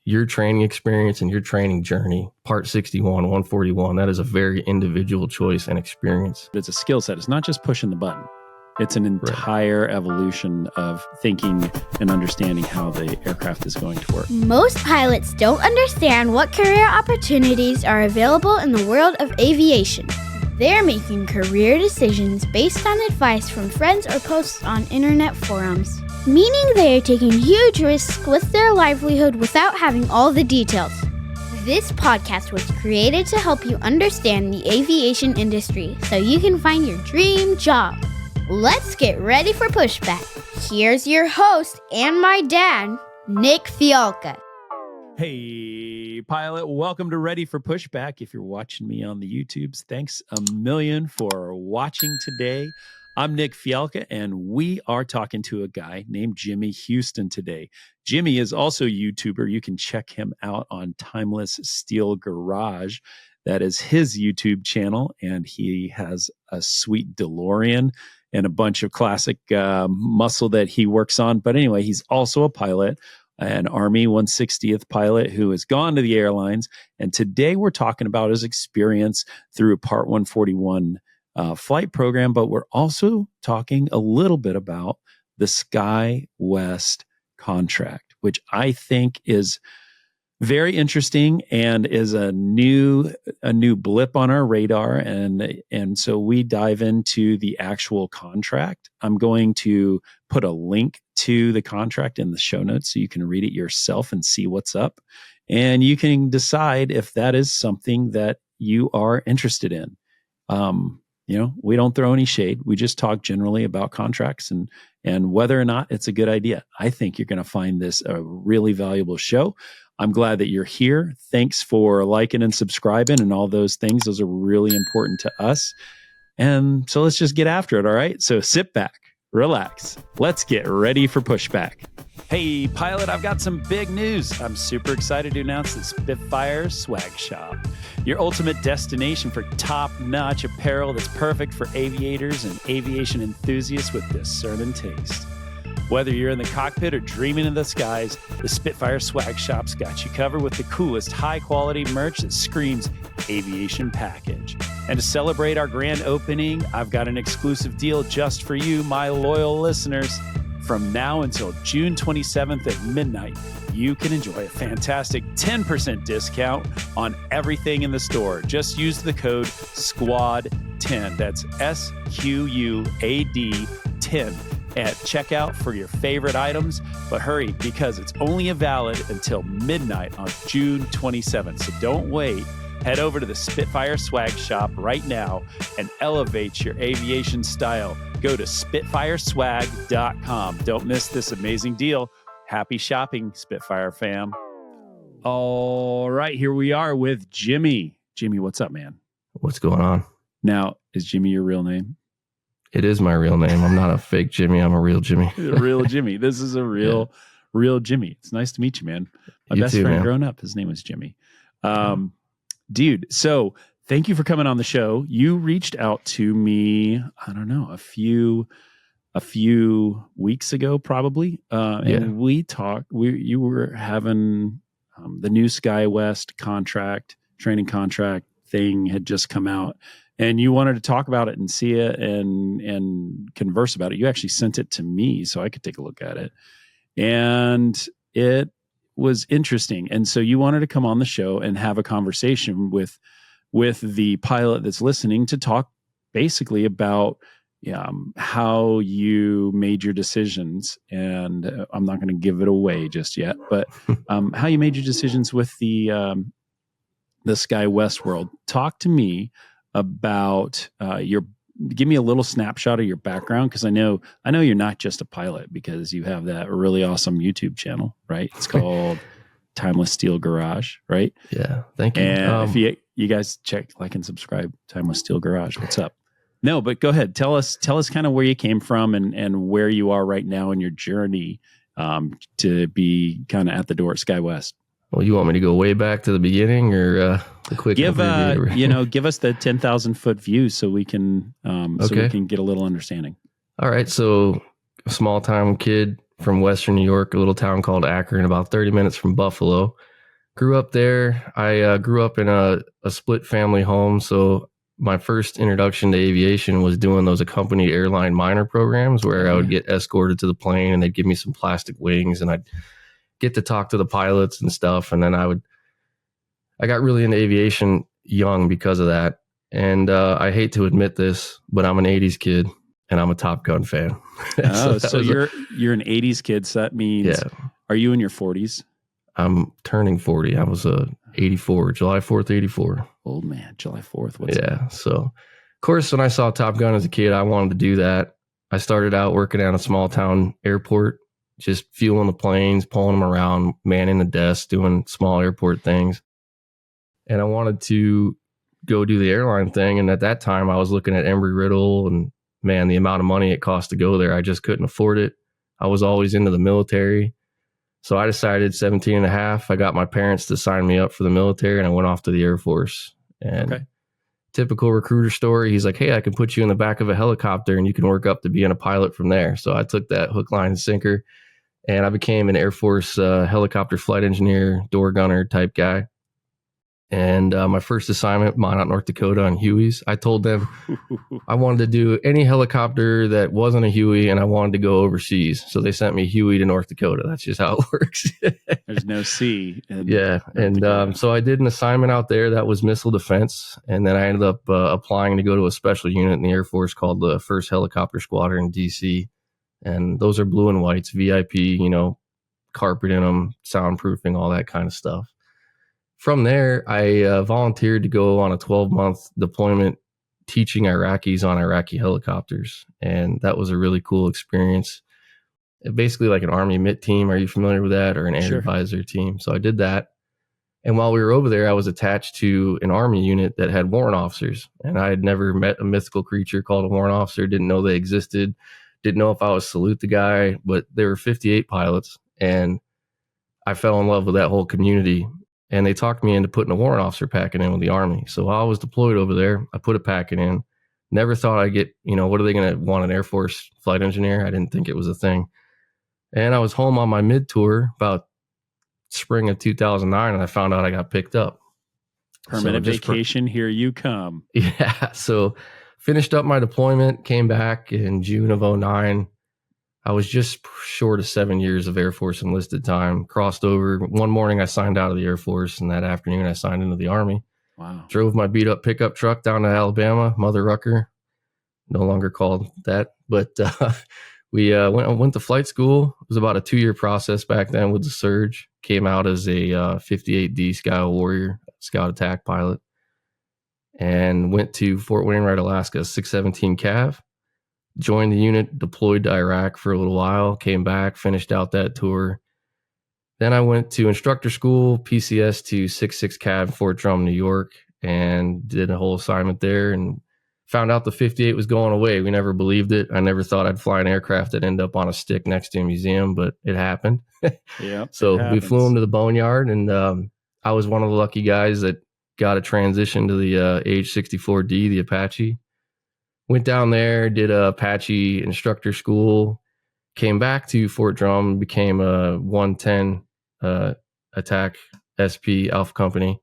your training experience and your training journey, Part 61, 141, that is a very individual choice and experience. It's a skill set. It's not just pushing the button. It's an entire evolution of thinking and understanding how the aircraft is going to work. Most pilots don't understand what career opportunities are available in the world of aviation. They're making career decisions based on advice from friends or posts on internet forums, meaning they are taking huge risks with their livelihood without having all the details. This podcast was created to help you understand the aviation industry so you can find your dream job. Let's get ready for Pushback. Here's your host and my dad, Nick Fialka. Hey, pilot, welcome to Ready for Pushback. If you're watching me on the YouTubes, thanks a million for watching today. I'm Nick Fialka, and we are talking to a guy named Jimmy Houston today. Jimmy is also a YouTuber. You can check him out on Timeless Steel Garage. That is his YouTube channel, and he has a sweet DeLorean and a bunch of classic muscle that he works on. But anyway, he's also a pilot, an Army 160th pilot who has gone to the airlines. And today we're talking about his experience through a Part 141 flight program, but we're also talking a little bit about the SkyWest contract, which I think is very interesting and is a new blip on our radar. And so we dive into the actual contract. I'm going to put a link to the contract in the show notes so you can read it yourself and see what's up. And you can decide if that is something that you are interested in. We don't throw any shade. We just talk generally about contracts and whether or not it's a good idea. I think you're going to find this a really valuable show. I'm glad that you're here. Thanks for liking and subscribing and all those things. Those are really important to us. And so let's just get after it, all right? So sit back, relax. Let's get ready for Pushback. Hey, pilot, I've got some big news. I'm super excited to announce the Spitfire Swag Shop, your ultimate destination for top-notch apparel that's perfect for aviators and aviation enthusiasts with discerning taste. Whether you're in the cockpit or dreaming in the skies, the Spitfire Swag Shop's got you covered with the coolest high-quality merch that screams aviation package. And to celebrate our grand opening, I've got an exclusive deal just for you, my loyal listeners. From now until June 27th at midnight, you can enjoy a fantastic 10% discount on everything in the store. Just use the code SQUAD10. That's SQUAD 10 at checkout for your favorite items. But hurry, because it's only valid until midnight on June 27th. So don't wait. Head over to the Spitfire Swag Shop right now and elevate your aviation style. Go to SpitfireSwag.com. Don't miss this amazing deal. Happy shopping, Spitfire fam. All right, here we are with Jimmy. Jimmy, what's up, man? What's going on? Now, is Jimmy your real name? It is my real name. I'm not a fake Jimmy. I'm a real Jimmy. Real Jimmy. This is a real Jimmy. It's nice to meet you, man. My best friend growing up, his name was Jimmy. Dude, so thank you for coming on the show. You reached out to me, I don't know, a few weeks ago, probably. And we talked, you were having the new SkyWest training contract thing had just come out, and you wanted to talk about it and see it and converse about it. You actually sent it to me so I could take a look at it. And it was interesting. And so you wanted to come on the show and have a conversation with the pilot that's listening to talk basically about how you made your decisions. And I'm not going to give it away just yet, but how you made your decisions with the SkyWest world. Talk to me about give me a little snapshot of your background, because I know you're not just a pilot, because you have that really awesome YouTube channel, right? It's called Timeless Steel Garage, right? Yeah, thank you. And if you guys check, like, and subscribe, Timeless Steel Garage. What's up? No, but go ahead. Tell us kind of where you came from and where you are right now in your journey to be kind of at the door at SkyWest. Well, you want me to go way back to the beginning, or a quick give us the 10,000 foot view so we can so we can get a little understanding. All right, so a small town kid from Western New York, a little town called Akron, about 30 minutes from Buffalo. grew up there. I grew up in a split family home. So my first introduction to aviation was doing those accompanied airline minor programs where I would get escorted to the plane and they'd give me some plastic wings and I'd get to talk to the pilots and stuff. And then I got really into aviation young because of that. And I hate to admit this, but I'm an 80s kid and I'm a Top Gun fan. So you're an 80s kid. So that means, are you in your 40s? I'm turning 40. I was 84, July 4th, 84. Old man, July 4th. So of course, when I saw Top Gun as a kid, I wanted to do that. I started out working at a small town airport, just fueling the planes, pulling them around, manning the desk, doing small airport things. And I wanted to go do the airline thing. And at that time, I was looking at Embry-Riddle and, man, the amount of money it cost to go there, I just couldn't afford it. I was always into the military. So I decided 17 and a half, I got my parents to sign me up for the military and I went off to the Air Force. And typical recruiter story, he's like, hey, I can put you in the back of a helicopter and you can work up to being a pilot from there. So I took that hook, line, and sinker and I became an Air Force helicopter flight engineer, door gunner type guy. And my first assignment, Minot, North Dakota on Hueys, I told them I wanted to do any helicopter that wasn't a Huey and I wanted to go overseas. So they sent me Huey to North Dakota. That's just how it works. There's no sea. So I did an assignment out there that was missile defense. And then I ended up applying to go to a special unit in the Air Force called the 1st Helicopter Squadron in DC. And those are blue and whites, VIP, carpet in them, soundproofing, all that kind of stuff. From there, I volunteered to go on a 12-month deployment teaching Iraqis on Iraqi helicopters. And that was a really cool experience. Basically like an Army MIT team. Are you familiar with that? Or an air advisor team. So I did that. And while we were over there, I was attached to an Army unit that had warrant officers. And I had never met a mythical creature called a warrant officer, didn't know they existed, didn't know if I would salute the guy, but there were 58 pilots. And I fell in love with that whole community. And they talked me into putting a warrant officer packet in with the Army. So while I was deployed over there, I put a packet in. Never thought I'd get, what are they going to want, an Air Force flight engineer? I didn't think it was a thing. And I was home on my mid-tour about spring of 2009, and I found out I got picked up. Permanent vacation, here you come. Yeah. So finished up my deployment, came back in June of 2009. I was just short of 7 years of Air Force enlisted time, crossed over. One morning I signed out of the Air Force, and that afternoon I signed into the Army. Wow. Drove my beat up pickup truck down to Alabama, Mother Rucker, no longer called that. But we went to flight school. It was about a 2-year process back then with the surge. Came out as a 58D Scout Warrior, Scout Attack pilot, and went to Fort Wainwright, Alaska, 617 Cav. Joined the unit, deployed to Iraq for a little while, came back, finished out that tour. Then I went to instructor school, PCS to 66 Cav, Fort Drum, New York, and did a whole assignment there and found out the 58 was going away. We never believed it. I never thought I'd fly an aircraft that ended up on a stick next to a museum, but it happened. Yeah. So we flew them to the boneyard, and I was one of the lucky guys that got a transition to the AH-64D, the Apache. Went down there, did a Apache instructor school, came back to Fort Drum, became a 110 attack SP Alpha Company.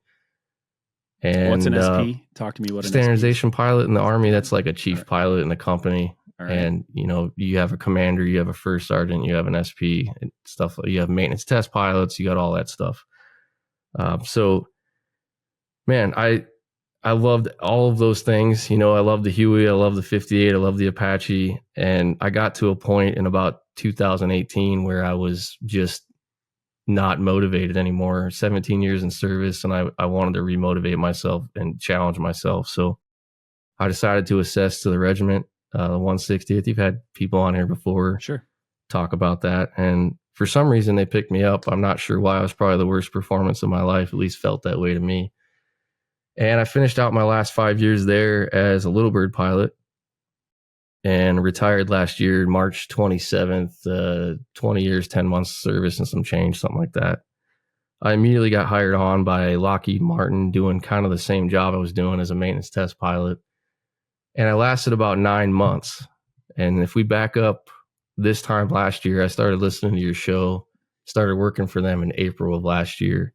And what's an SP? Talk to me what an standardization pilot in the Army. That's like a chief pilot in the company. Right. And you have a commander, you have a first sergeant, you have an SP and stuff. You have maintenance test pilots, you got all that stuff. So, man, I loved all of those things. I love the Huey, I love the 58, I love the Apache. And I got to a point in about 2018 where I was just not motivated anymore. 17 years in service, and I wanted to remotivate myself and challenge myself. So I decided to assess to the regiment, the 160th. You've had people on here before talk about that. And for some reason, they picked me up. I'm not sure why. It was probably the worst performance of my life, at least felt that way to me. And I finished out my last 5 years there as a Little Bird pilot and retired last year, March 27th, 20 years, 10 months of service and some change, something like that. I immediately got hired on by Lockheed Martin doing kind of the same job I was doing as a maintenance test pilot. And I lasted about 9 months. And if we back up this time last year, I started listening to your show, started working for them in April of last year.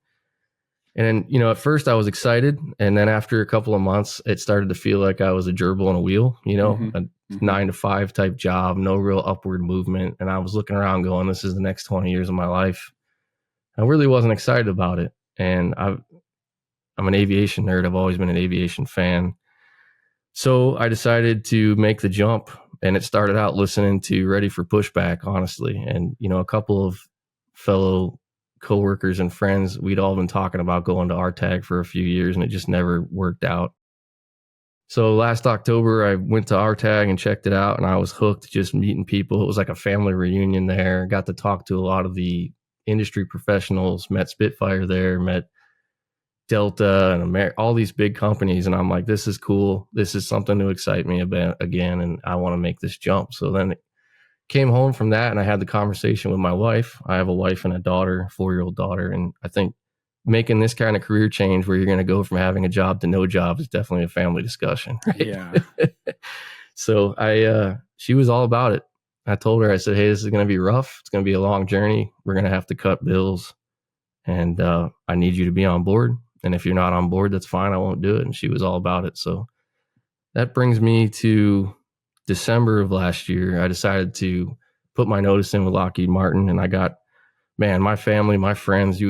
And then, at first I was excited. And then after a couple of months, it started to feel like I was a gerbil on a wheel, a 9 to 5 type job, no real upward movement. And I was looking around going, this is the next 20 years of my life. I really wasn't excited about it. And I'm an aviation nerd. I've always been an aviation fan. So I decided to make the jump, and it started out listening to Ready for Pushback, honestly. And, a couple of fellow coworkers and friends, we'd all been talking about going to RTAG for a few years, and it just never worked out. So last October, I went to RTAG and checked it out, and I was hooked, just meeting people. It was like a family reunion there. Got to talk to a lot of the industry professionals, met Spitfire there, met Delta and all these big companies. And I'm like, this is cool. This is something to excite me about again. And I want to make this jump. So then it came home from that, and I had the conversation with my wife. I have a wife and a daughter, 4-year-old daughter. And I think making this kind of career change where you're going to go from having a job to no job is definitely a family discussion. Right? Yeah. So she was all about it. I told her, I said, hey, this is going to be rough. It's going to be a long journey. We're going to have to cut bills, and I need you to be on board. And if you're not on board, that's fine. I won't do it. And she was all about it. So that brings me to December of last year. I decided to put my notice in with Lockheed Martin, and I got, my family, my friends,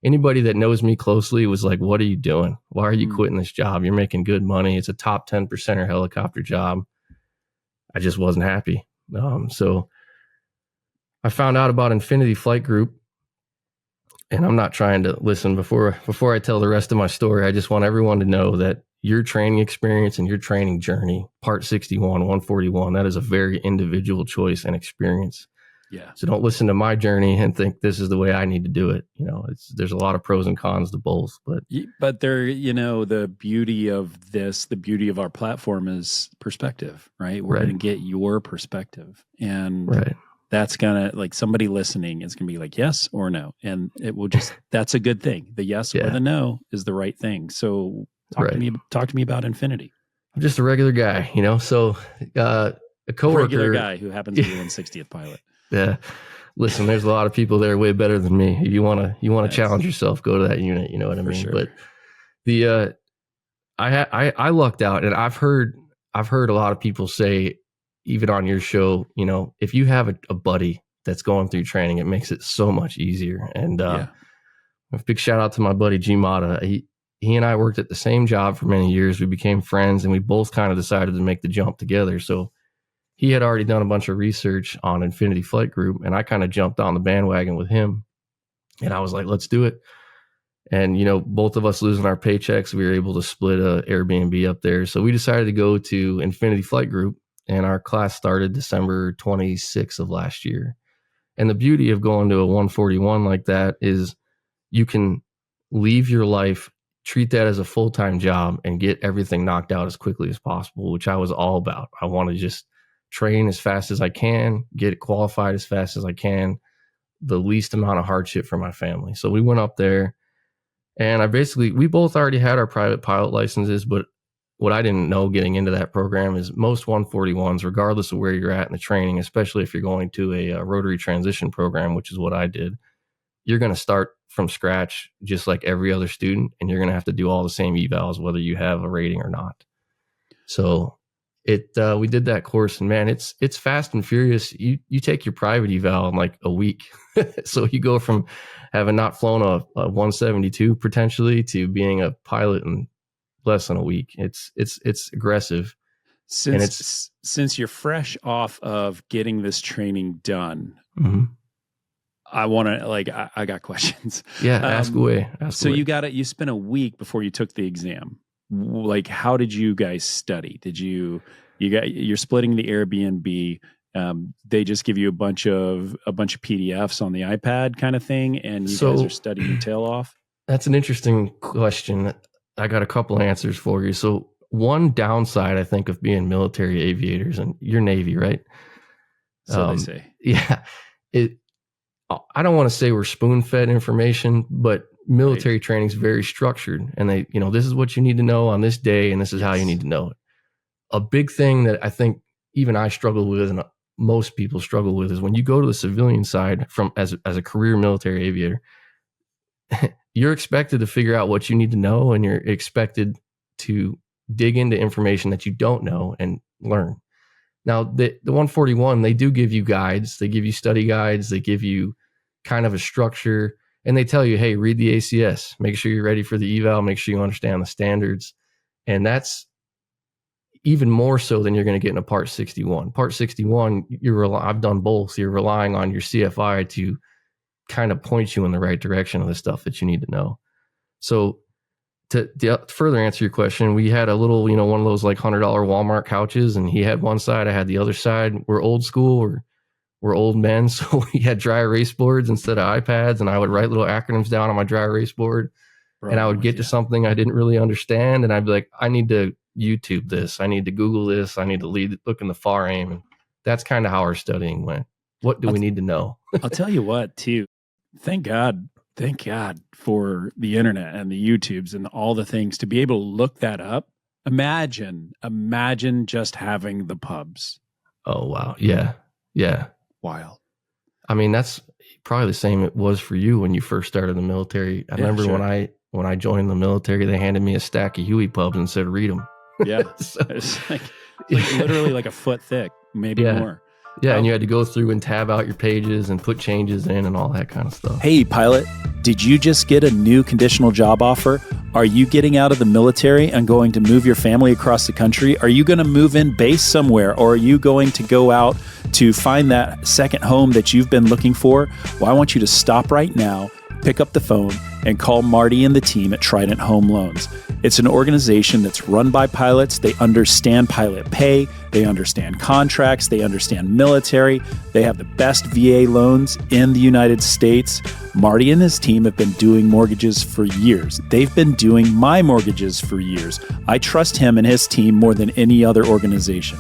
anybody that knows me closely was like, what are you doing? Why are you quitting this job? You're making good money. It's a top 10% helicopter job. I just wasn't happy. So I found out about Infinity Flight Group, and I'm not trying to listen before I tell the rest of my story. I just want everyone to know that your training experience and your training journey, Part 61, 141, that is a very individual choice and experience. Yeah. So don't listen to my journey and think this is the way I need to do it. There's a lot of pros and cons to both, but there, the beauty of this, the beauty of our platform is perspective, right? We're going to get your perspective, and that's gonna, like, somebody listening is gonna be like, yes or no. And it will just, that's a good thing. The yes or the no is the right thing. So talk to me about Infinity. I'm just a regular guy, so a coworker, regular guy who happens to be an 60th pilot. Yeah. Listen, there's a lot of people there way better than me. If you want to challenge yourself, go to that unit. You know what I mean? Sure. But I lucked out, and I've heard a lot of people say, even on your show, if you have a buddy that's going through training, it makes it so much easier. And a big shout out to my buddy G Mata. He and I worked at the same job for many years. We became friends, and we both kind of decided to make the jump together. So he had already done a bunch of research on Infinity Flight Group, and I kind of jumped on the bandwagon with him. And I was like, let's do it. And, both of us losing our paychecks, we were able to split a Airbnb up there. So we decided to go to Infinity Flight Group, and our class started December 26th of last year. And the beauty of going to a 141 like that is you can leave your life, treat that as a full-time job, and get everything knocked out as quickly as possible, which I was all about. I want to just train as fast as I can, get qualified as fast as I can, the least amount of hardship for my family. So we went up there, and we both already had our private pilot licenses, but what I didn't know getting into that program is most 141s, regardless of where you're at in the training, especially if you're going to a rotary transition program, which is what I did, you're going to start from scratch just like every other student, and you're going to have to do all the same evals, whether you have a rating or not. So we did that course, and man, it's fast and furious. You take your private eval in like a week. So you go from having not flown a 172 potentially to being a pilot in less than a week. It's aggressive. Since you're fresh off of getting this training done, I want to, I got questions. Yeah, ask away. So you spent a week before you took the exam. Like, how did you guys study? You're splitting the Airbnb. They just give you a bunch of PDFs on the iPad kind of thing, and you guys are studying your tail off? That's an interesting question. I got a couple answers for you. So one downside, I think, of being military aviators, and you're Navy, right? So they say. Yeah. I don't want to say we're spoon-fed information, but military training is very structured, and they, this is what you need to know on this day, and this is how you need to know it. A big thing that I think even I struggle with, and most people struggle with, is when you go to the civilian side as a career military aviator, you're expected to figure out what you need to know, and you're expected to dig into information that you don't know and learn. Now, the 141, they do give you guides. They give you study guides. They give you kind of a structure, and they tell you, hey, read the ACS. Make sure you're ready for the eval. Make sure you understand the standards. And that's even more so than you're going to get in a Part 61. Part 61, I've done both. You're relying on your CFI to kind of point you in the right direction of the stuff that you need to know. So to further answer your question, we had a little, one of those like $100 Walmart couches, and he had one side, I had the other side. We're old school. We're old men. So we had dry erase boards instead of iPads, and I would write little acronyms down on my dry erase board. And I would get to something I didn't really understand, and I'd be like, I need to YouTube this. I need to Google this. I need to look in the FAR aim. And that's kind of how our studying went. What do we need to know? I'll tell you what, too. Thank God for the internet and the YouTubes and all the things to be able to look that up. Imagine just having the pubs. Oh, wow. Yeah. Yeah. Wild. I mean, that's probably the same it was for you when you first started the military. I remember sure. when I joined the military, they handed me a stack of Huey pubs and said, read them. Yeah. So, it's like literally like a foot thick, maybe more. Yeah, and you had to go through and tab out your pages and put changes in and all that kind of stuff. Hey, pilot, did you just get a new conditional job offer? Are you getting out of the military and going to move your family across the country? Are you going to move in base somewhere, or are you going to go out to find that second home that you've been looking for? Well, I want you to stop right now, pick up the phone, and call Marty and the team at Trident Home Loans. It's an organization that's run by pilots. They understand pilot pay. They understand contracts. They understand military. They have the best VA loans in the United States. Marty and his team have been doing mortgages for years. They've been doing my mortgages for years. I trust him and his team more than any other organization.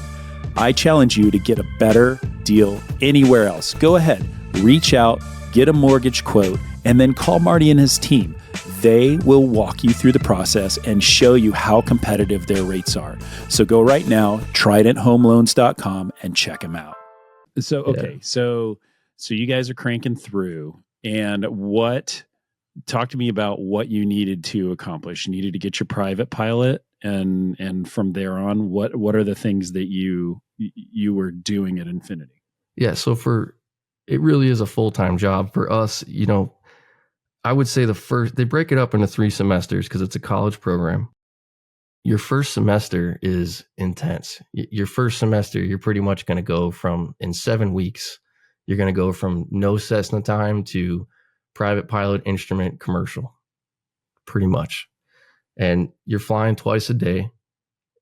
I challenge you to get a better deal anywhere else. Go ahead, reach out, get a mortgage quote, and then call Marty and his team. They will walk you through the process and show you how competitive their rates are. So go right now, tridenthomeloans.com, and check them out. So, okay. So you guys are cranking through, and talk to me about what you needed to accomplish. You needed to get your private pilot, and from there on, what are the things that you were doing at Infinity? Yeah. So it really is a full-time job for us. I would say they break it up into 3 semesters because it's a college program. Your first semester is intense. Your first semester, you're pretty much going to go in 7 weeks, you're going to go from no Cessna time to private pilot, instrument, commercial, pretty much. And you're flying twice a day.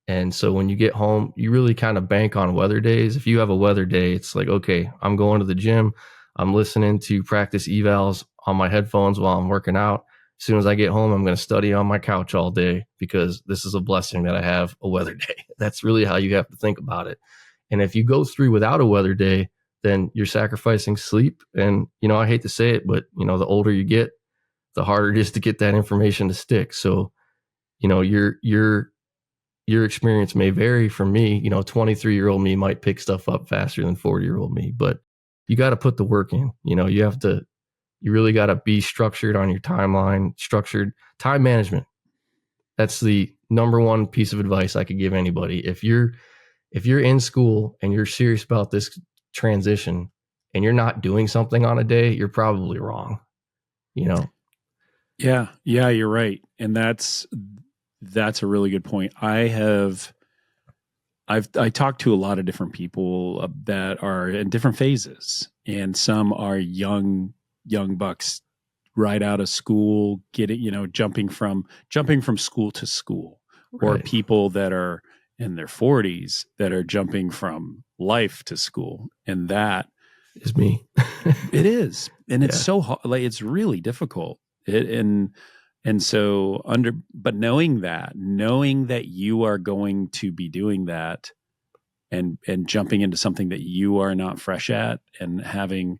And so when you get home, you really kind of bank on weather days. If you have a weather day, it's like, okay, I'm going to the gym. I'm listening to practice evals on my headphones while I'm working out. As soon as I get home, I'm going to study on my couch all day because this is a blessing that I have a weather day. That's really how you have to think about it. And if you go through without a weather day, then you're sacrificing sleep. And, I hate to say it, but, the older you get, the harder it is to get that information to stick. So, your experience may vary. For me, 23-year-old me might pick stuff up faster than 40-year-old me, but you got to put the work in. You really got to be structured on your timeline, structured time management. That's the number one piece of advice I could give anybody. If you're in school and you're serious about this transition and you're not doing something on a day, you're probably wrong. Yeah, you're right. And that's a really good point. I talked to a lot of different people that are in different phases, and some are young bucks right out of school, jumping from school to school, or right. People that are in their 40s that are jumping from life to school. And that is me. It is. And it's so hard. Like, it's really difficult. But knowing that you are going to be doing that and jumping into something that you are not fresh at, and having,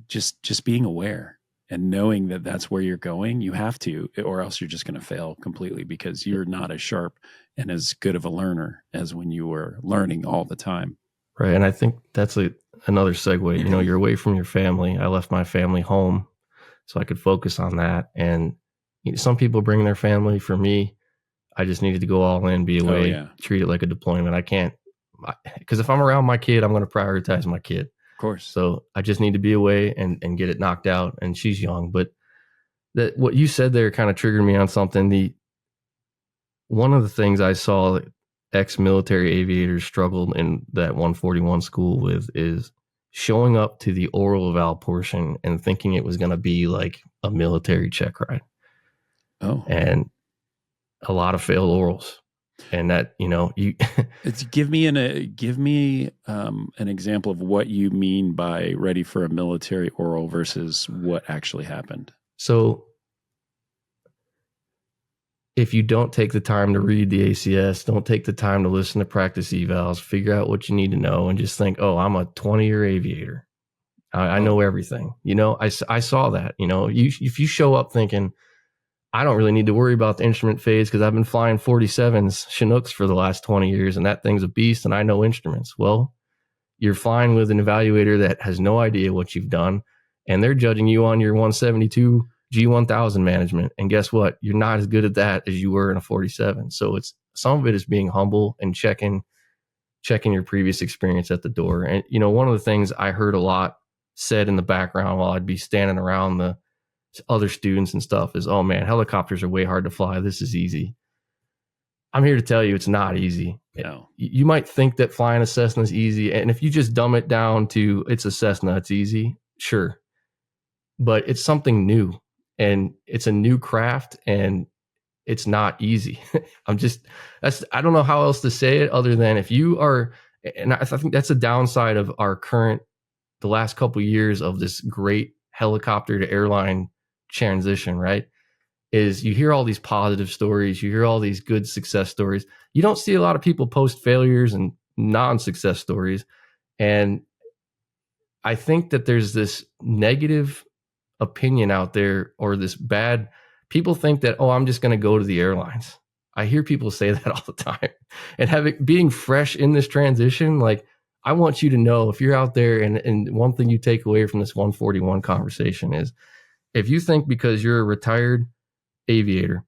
just being aware and knowing that that's where you're going, you have to, or else you're just going to fail completely, because you're not as sharp and as good of a learner as when you were learning all the time. Right. And I think that's another segue. You're away from your family. I left my family home so I could focus on that. And some people bring their family. For me, I just needed to go all in, be away, treat it like a deployment. I can't, because if I'm around my kid, I'm going to prioritize my kid. Of course. So I just need to be away and get it knocked out. And she's young, but that what you said there kind of triggered me on something. One of the things I saw ex-military aviators struggled in that 141 school with is showing up to the oral eval portion and thinking it was going to be like a military check ride. Oh, and a lot of failed orals. And that, you give me an example of what you mean by ready for a military oral versus what actually happened. So if you don't take the time to read the ACS, don't take the time to listen to practice evals, figure out what you need to know, and just think, oh, I'm a 20-year aviator. I know everything. I saw that. If you show up thinking, I don't really need to worry about the instrument phase because I've been flying 47s Chinooks for the last 20 years and that thing's a beast and I know instruments. Well, you're flying with an evaluator that has no idea what you've done and they're judging you on your 172 G1000 management. And guess what? You're not as good at that as you were in a 47. So some of it is being humble and checking your previous experience at the door. And, one of the things I heard a lot said in the background while I'd be standing around the other students and stuff is, oh man, helicopters are way hard to fly. This is easy. I'm here to tell you it's not easy. No. You might think that flying a Cessna is easy. And if you just dumb it down to it's a Cessna, it's easy. Sure. But it's something new and it's a new craft and it's not easy. I don't know how else to say it other than if you are, and I think that's a downside of the last couple of years of this great helicopter to airline transition, right? Is you hear all these positive stories, you hear all these good success stories. You don't see a lot of people post failures and non-success stories. And I think that there's this negative opinion out there or this bad, people think that, oh, I'm just going to go to the airlines. I hear people say that all the time. And being fresh in this transition, like I want you to know if you're out there and one thing you take away from this 141 conversation is if you think because you're a retired aviator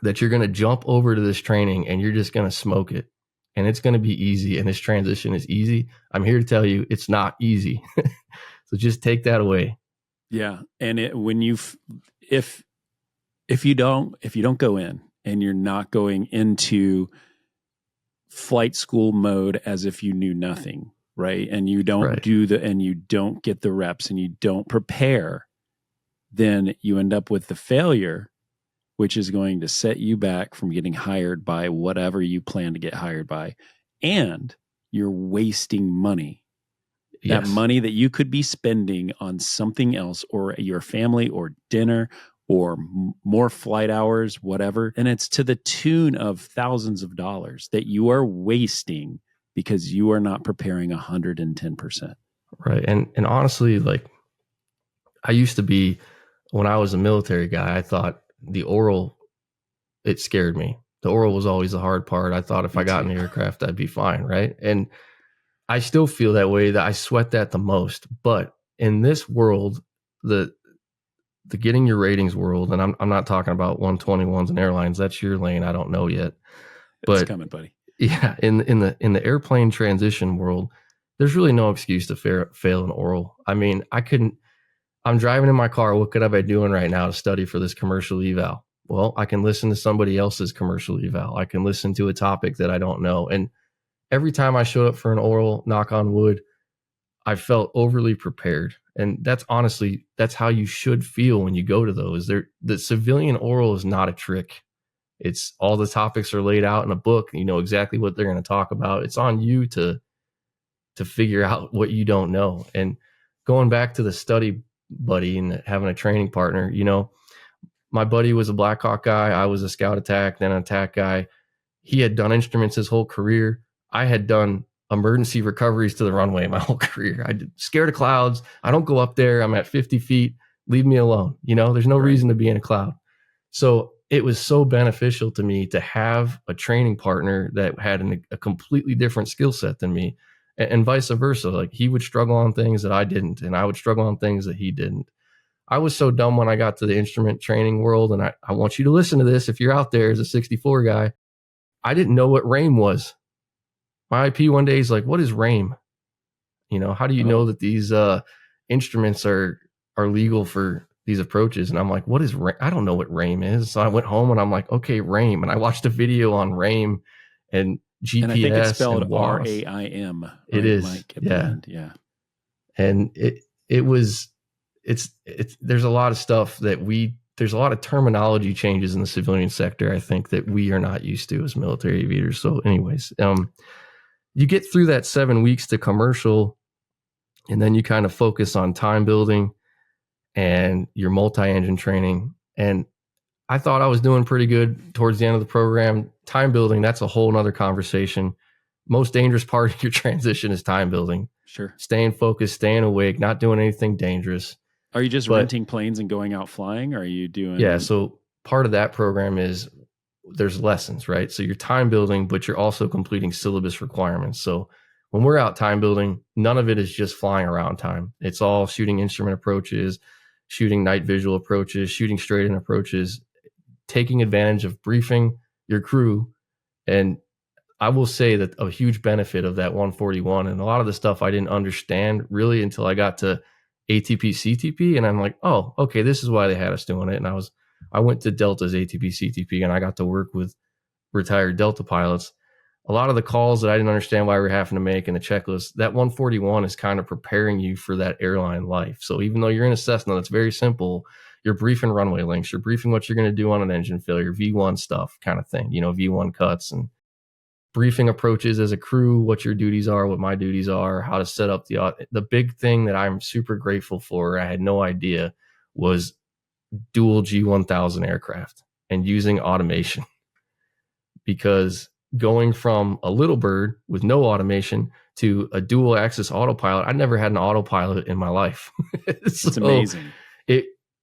that you're going to jump over to this training and you're just going to smoke it and it's going to be easy and this transition is easy, I'm here to tell you it's not easy. So just take that away. Yeah. And if you don't go in and you're not going into flight school mode as if you knew nothing, right? And you don't and you don't get the reps and you don't prepare, then you end up with the failure, which is going to set you back from getting hired by whatever you plan to get hired by. And you're wasting money. Yes. That money that you could be spending on something else or your family or dinner or more flight hours, whatever. And it's to the tune of thousands of dollars that you are wasting because you are not preparing 110%. Right. And honestly, like I used to be, when I was a military guy, I thought the oral, it scared me. The oral was always the hard part. I thought if I got in the aircraft, I'd be fine. Right. And I still feel that way, that I sweat that the most. But in this world, the getting your ratings world, and I'm not talking about 121s and airlines. That's your lane. I don't know yet. But it's coming, buddy. Yeah, in the airplane transition world, there's really no excuse to fail an oral. I mean, I'm driving in my car. What could I be doing right now to study for this commercial eval? Well, I can listen to somebody else's commercial eval. I can listen to a topic that I don't know. And every time I showed up for an oral, knock on wood, I felt overly prepared. And that's how you should feel when you go to those. The civilian oral is not a trick. It's all the topics are laid out in a book. You know exactly what they're going to talk about. It's on you to figure out what you don't know. And going back to the study buddy and having a training partner, my buddy was a Black Hawk guy. I was a scout attack, then an attack guy. He had done instruments his whole career. I had done emergency recoveries to the runway my whole career. I'm scared of clouds. I don't go up there. I'm at 50 feet. Leave me alone. There's no reason to be in a cloud. So it was so beneficial to me to have a training partner that had a completely different skill set than me, and vice versa. Like he would struggle on things that I didn't, and I would struggle on things that he didn't. I was so dumb when I got to the instrument training world, and I want you to listen to this if you're out there as a 64 guy. I didn't know what RAIM was. My IP one day is like, what is RAIM? How do you know that these instruments are legal for these approaches? And I'm like, what is RAIM? I don't know what RAIM is. So I went home and I'm like, okay, RAIM. And I watched a video on RAIM and GPS. And I think it's spelled and WAS. RAIM. Right? It is. Like at the end. Yeah. And there's a lot of stuff there's a lot of terminology changes in the civilian sector, I think, that we are not used to as military aviators. So anyways, you get through that 7 weeks to commercial, and then you kind of focus on time building and your multi-engine training. And I thought I was doing pretty good towards the end of the program. Time building, that's a whole nother conversation. Most dangerous part of your transition is time building. Sure. Staying focused, staying awake, not doing anything dangerous. Are you just renting planes and going out flying? Or are you doing... Yeah, so part of that program is there's lessons, right? So you're time building, but you're also completing syllabus requirements. So when we're out time building, none of it is just flying around time. It's all shooting instrument approaches, shooting night visual approaches, shooting straight in approaches, taking advantage of briefing your crew. And I will say that a huge benefit of that 141, and a lot of the stuff I didn't understand really until I got to ATP CTP, and I'm like, oh, okay, this is why they had us doing it. And I went to Delta's ATP CTP, and I got to work with retired Delta pilots. A lot of the calls that I didn't understand why we were having to make in the checklist, that 141 is kind of preparing you for that airline life. So even though you're in a Cessna that's very simple, you're briefing runway links, you're briefing what you're going to do on an engine failure, V1 stuff kind of thing, V1 cuts, and briefing approaches as a crew, what your duties are, what my duties are, how to set up the big thing that I'm super grateful for, I had no idea, was dual G1000 aircraft and using automation. Because going from a little bird with no automation to a dual axis autopilot, I never had an autopilot in my life. It's amazing.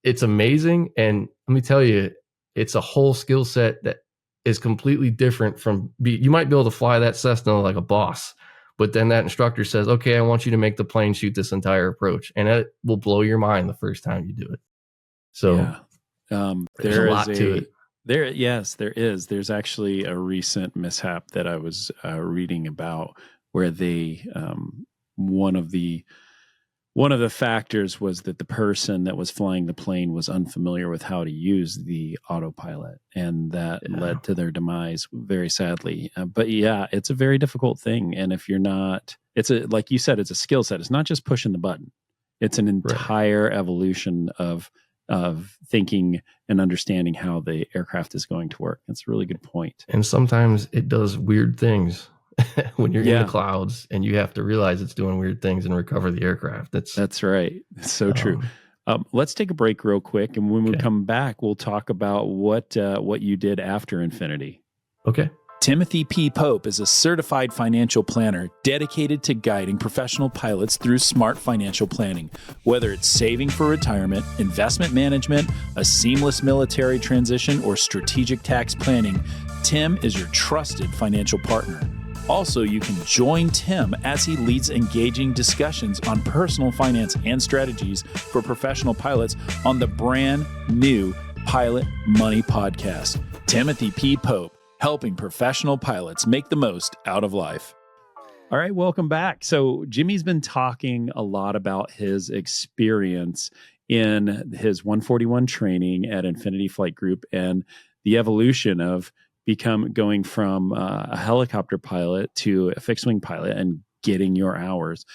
It's amazing. And let me tell you, it's a whole skill set that is completely different from, you might be able to fly that Cessna like a boss, but then that instructor says, okay, I want you to make the plane shoot this entire approach. And it will blow your mind the first time you do it. So there's a lot to it. Yes, there is. There's actually a recent mishap that I was reading about where they, one of the factors was that the person that was flying the plane was unfamiliar with how to use the autopilot, and that led to their demise, very sadly. But yeah, it's a very difficult thing. And if you're not, like you said, it's a skill set. It's not just pushing the button. It's an entire evolution of thinking and understanding how the aircraft is going to work. That's a really good point. And sometimes it does weird things. When you're in the clouds and you have to realize it's doing weird things and recover the aircraft. That's right. It's so true. Let's take a break real quick. And when we come back, we'll talk about what you did after Infinity. Okay. Timothy P. Pope is a certified financial planner dedicated to guiding professional pilots through smart financial planning. Whether it's saving for retirement, investment management, a seamless military transition, or strategic tax planning, Tim is your trusted financial partner. Also, you can join Tim as he leads engaging discussions on personal finance and strategies for professional pilots on the brand new Pilot Money podcast. Timothy P. Pope, helping professional pilots make the most out of life. All right, welcome back. So Jimmy's been talking a lot about his experience in his 141 training at Infinity Flight Group and the evolution of going from a helicopter pilot to a fixed wing pilot and getting your hours.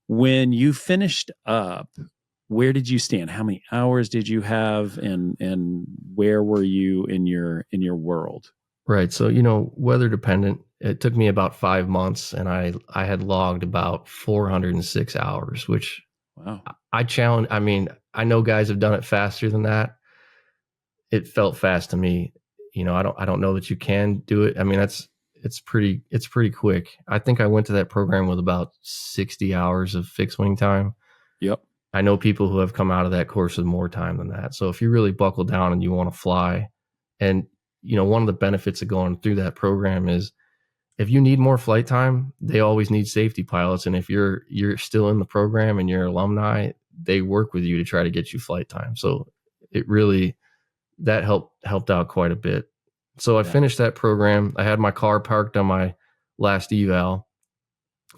When you finished up, where did you stand? How many hours did you have, and where were you in your world? Right. So, weather dependent. It took me about 5 months, and I had logged about 406 hours, which I challenge. I mean, I know guys have done it faster than that. It felt fast to me. I don't know that you can do it. I mean, it's pretty quick. I think I went to that program with about 60 hours of fixed wing time. Yep. I know people who have come out of that course with more time than that. So if you really buckle down and you want to fly, and one of the benefits of going through that program is if you need more flight time, they always need safety pilots. And if you're still in the program and you're alumni, they work with you to try to get you flight time. So it really, that helped out quite a bit. So I finished that program. I had my car parked on my last eval.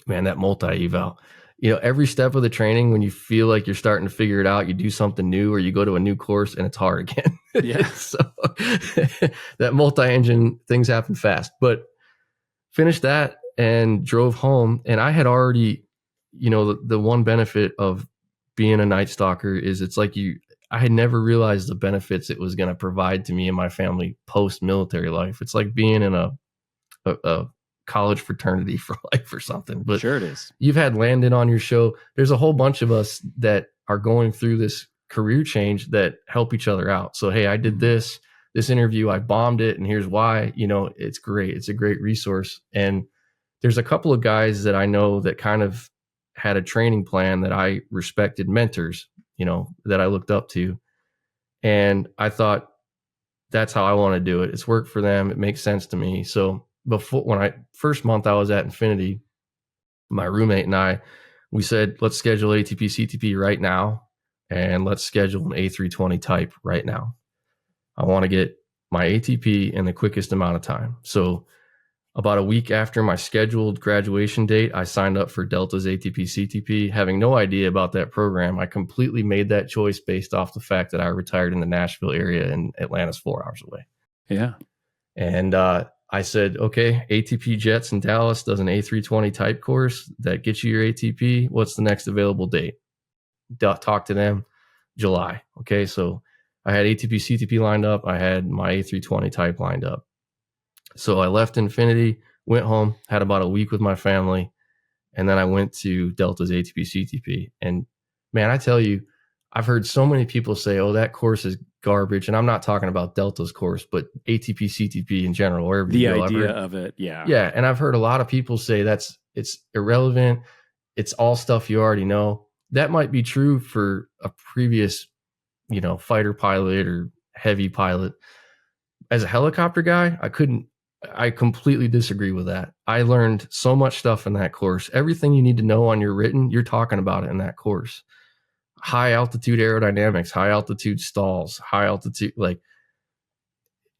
Man, that multi eval, every step of the training, when you feel like you're starting to figure it out, you do something new or you go to a new course and it's hard again. Yeah. So that multi-engine, things happen fast, but finished that and drove home. And I had already, the one benefit of being a Night Stalker is it's like I had never realized the benefits it was going to provide to me and my family post-military life. It's like being in a college fraternity for life or something. But sure it is. You've had Landon on your show. There's a whole bunch of us that are going through this career change that help each other out. So, hey, I did this interview, I bombed it, and here's why. It's great. It's a great resource. And there's a couple of guys that I know that kind of had a training plan that I respected, mentors, that I looked up to. And I thought, that's how I want to do it. It's worked for them. It makes sense to me. So when first month I was at Infinity, my roommate and I, we said, let's schedule ATP CTP right now. And let's schedule an A320 type right now. I want to get my ATP in the quickest amount of time. So about a week after my scheduled graduation date, I signed up for Delta's ATP CTP, having no idea about that program. I completely made that choice based off the fact that I retired in the Nashville area and Atlanta's 4 hours away. Yeah. And I said, okay, ATP Jets in Dallas does an A320 type course that gets you your ATP. What's the next available date? Talk to them, July. Okay, so I had ATP CTP lined up. I had my A320 type lined up. So I left Infinity, went home, had about a week with my family, and then I went to Delta's ATP CTP. And man, I tell you, I've heard so many people say, oh, that course is garbage. And I'm not talking about Delta's course, but ATP CTP in general, wherever you go. The idea of it, yeah. Yeah, and I've heard a lot of people say it's irrelevant. It's all stuff you already know. That might be true for a previous, fighter pilot or heavy pilot. As a helicopter guy, I completely disagree with that. I learned so much stuff in that course. Everything you need to know on your written, you're talking about it in that course. High altitude aerodynamics, high altitude stalls, high altitude,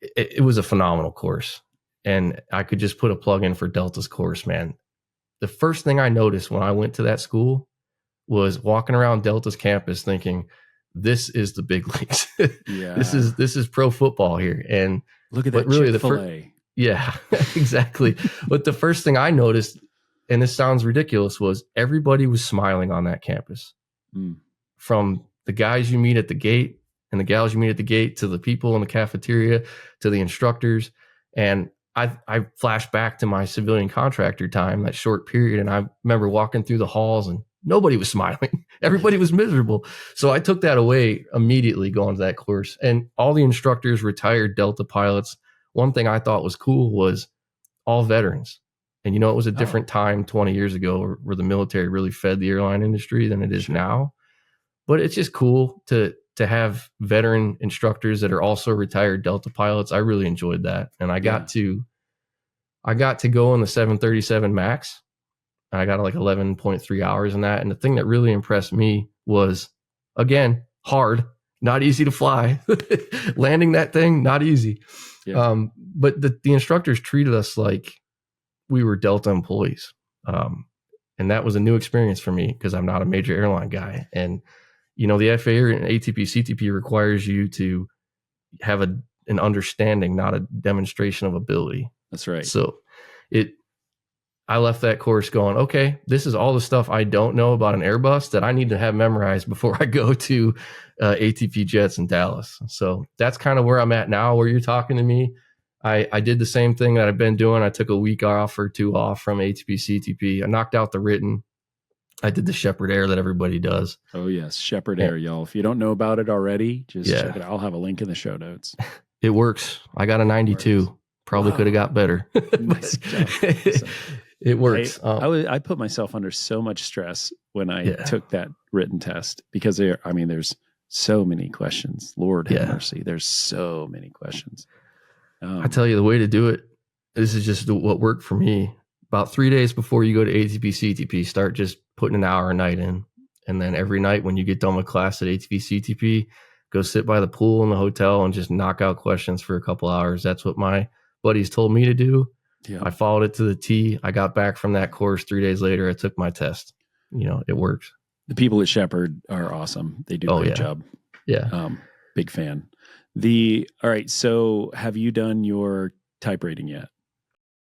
it was a phenomenal course. And I could just put a plug in for Delta's course, man. The first thing I noticed when I went to that school was walking around Delta's campus thinking, this is the big leagues. Yeah. This is pro football here. And look at that really Chick-fil-A. Yeah, exactly. But the first thing I noticed, and this sounds ridiculous, was everybody was smiling on that campus. From the guys you meet at the gate and the gals you meet at the gate to the people in the cafeteria to the instructors. And I flashed back to my civilian contractor time, that short period. And I remember walking through the halls and nobody was smiling. Everybody was miserable. So I took that away immediately going to that course. And all the instructors, retired Delta pilots. One thing I thought was cool was all veterans. And, it was a different time 20 years ago where the military really fed the airline industry than it is now. But it's just cool to have veteran instructors that are also retired Delta pilots. I really enjoyed that. And I got to go in the 737 MAX. I got like 11.3 hours in that. And the thing that really impressed me was, again, hard, not easy to fly. Landing that thing, not easy. Yeah. But the instructors treated us like we were Delta employees. And that was a new experience for me because I'm not a major airline guy. And, the FAA and ATP CTP requires you to have an understanding, not a demonstration of ability. That's right. So I left that course going, okay, this is all the stuff I don't know about an Airbus that I need to have memorized before I go to ATP Jets in Dallas. So that's kind of where I'm at now, where you're talking to me. I did the same thing that I've been doing. I took a week off or two off from ATP CTP. I knocked out the written. I did the Shepherd Air that everybody does. Oh, yes. Shepherd Air, y'all. If you don't know about it already, just check it out. I'll have a link in the show notes. It works. I got a 92. Probably could have got better. Nice job. It works. I put myself under so much stress when I took that written test because there's so many questions. Lord have mercy. There's so many questions. I tell you, the way to do it, this is just what worked for me. About 3 days before you go to ATP CTP, start just putting an hour a night in. And then every night when you get done with class at ATV CTP, go sit by the pool in the hotel and just knock out questions for a couple hours. That's what my buddies told me to do. Yeah. I followed it to the T. I got back from that course 3 days later. I took my test. It works. The people at Shepherd are awesome. They do a great job. Yeah. Big fan. All right. So have you done your type rating yet?